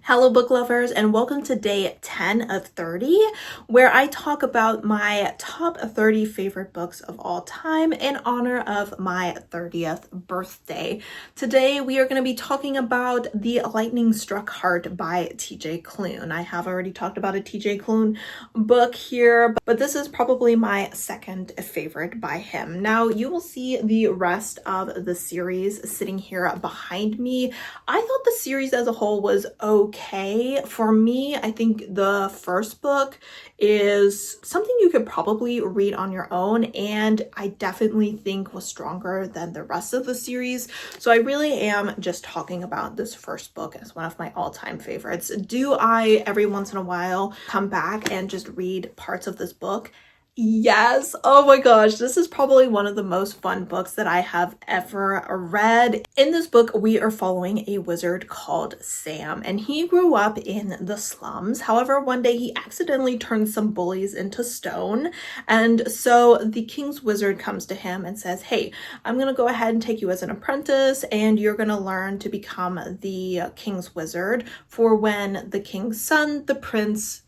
Hello book lovers, and welcome to day 10 of 30, where I talk about my top 30 favorite books of all time in honor of my 30th birthday. Today we are going to be talking about The Lightning Struck Heart by TJ Klune. I have already talked about a TJ Klune book here, but this is probably my second favorite by him. Now you will see the rest of the series sitting here behind me. I thought the series as a whole was okay. For me, I think the first book is something you could probably read on your own, and I definitely think was stronger than the rest of the series. So I really am just talking about this first book as one of my all-time favorites. Do I every once in a while come back and just read parts of this book? Yes. Oh my gosh, this is probably one of the most fun books that I have ever read. In this book, we are following a wizard called Sam, and he grew up in the slums. However, one day he accidentally turned some bullies into stone, and so the king's wizard comes to him and says, "Hey, I'm gonna go ahead and take you as an apprentice, and you're gonna learn to become the king's wizard for when the king's son, the prince,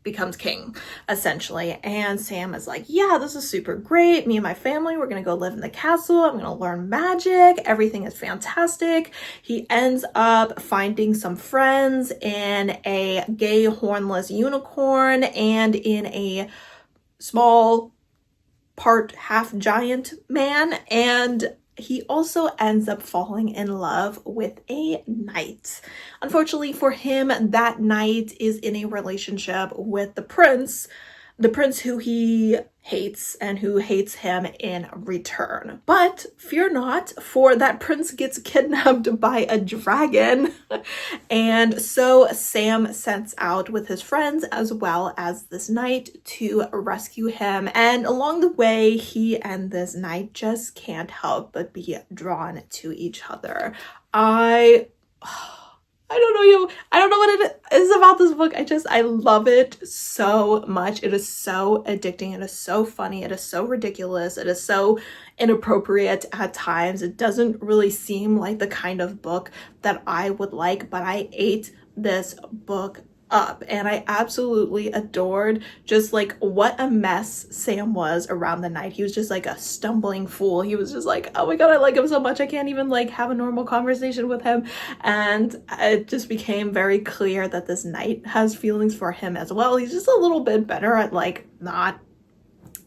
becomes king," essentially. And Sam is like, "Yeah, this is super great. Me and my family, we're gonna go live in the castle. I'm gonna learn magic. Everything is fantastic." He ends up finding some friends in a gay hornless unicorn and in a small part half giant man, and he also ends up falling in love with a knight. Unfortunately for him, that knight is in a relationship with the prince who he hates and who hates him in return. But fear not, for that prince gets kidnapped by a dragon. And so Sam sets out with his friends as well as this knight to rescue him. And along the way, he and this knight just can't help but be drawn to each other. I don't know what it is about this book. I love it so much. It is so addicting. It is so funny. It is so ridiculous. It is so inappropriate at times. It doesn't really seem like the kind of book that I would like, but I ate this book up, and I absolutely adored just like what a mess Sam was around the night. He was just like a stumbling fool. He was just like, oh my god, I like him so much, I can't even like have a normal conversation with him. And it just became very clear that this knight has feelings for him as well. He's just a little bit better at like not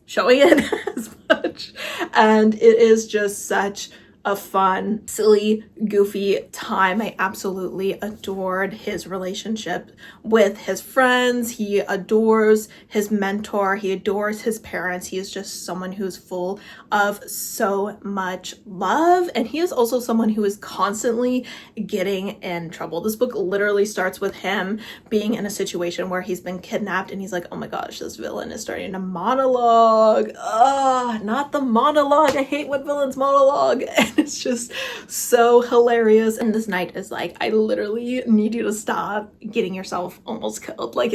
showing it as much, and it is just such a fun, silly, goofy time. I absolutely adored his relationship with his friends. He adores his mentor. He adores his parents. He is just someone who's full of so much love. And he is also someone who is constantly getting in trouble. This book literally starts with him being in a situation where he's been kidnapped, and he's like, oh my gosh, this villain is starting to monologue. Ugh, not the monologue. I hate when villains monologue. It's just so hilarious. And this knight is like, I literally need you to stop getting yourself almost killed. Like,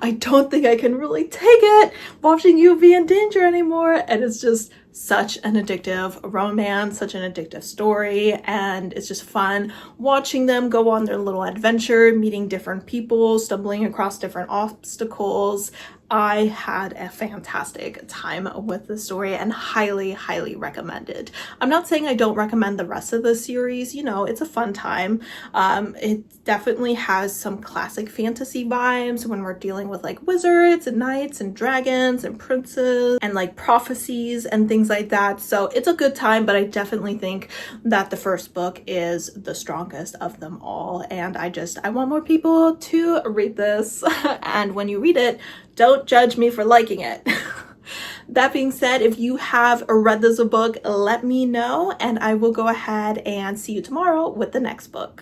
I don't think I can really take it watching you be in danger anymore. And it's just such an addictive romance, such an addictive story, and it's just fun watching them go on their little adventure, meeting different people, stumbling across different obstacles. I had a fantastic time with the story and highly, highly recommend it. I'm not saying I don't recommend the rest of the series. You know, it's a fun time. It definitely has some classic fantasy vibes when we're dealing with like wizards and knights and dragons and princes and like prophecies and things like that. So it's a good time, but I definitely think that the first book is the strongest of them all. And I want more people to read this. And when you read it, don't judge me for liking it. That being said, if you have read this book, let me know, and I will go ahead and see you tomorrow with the next book.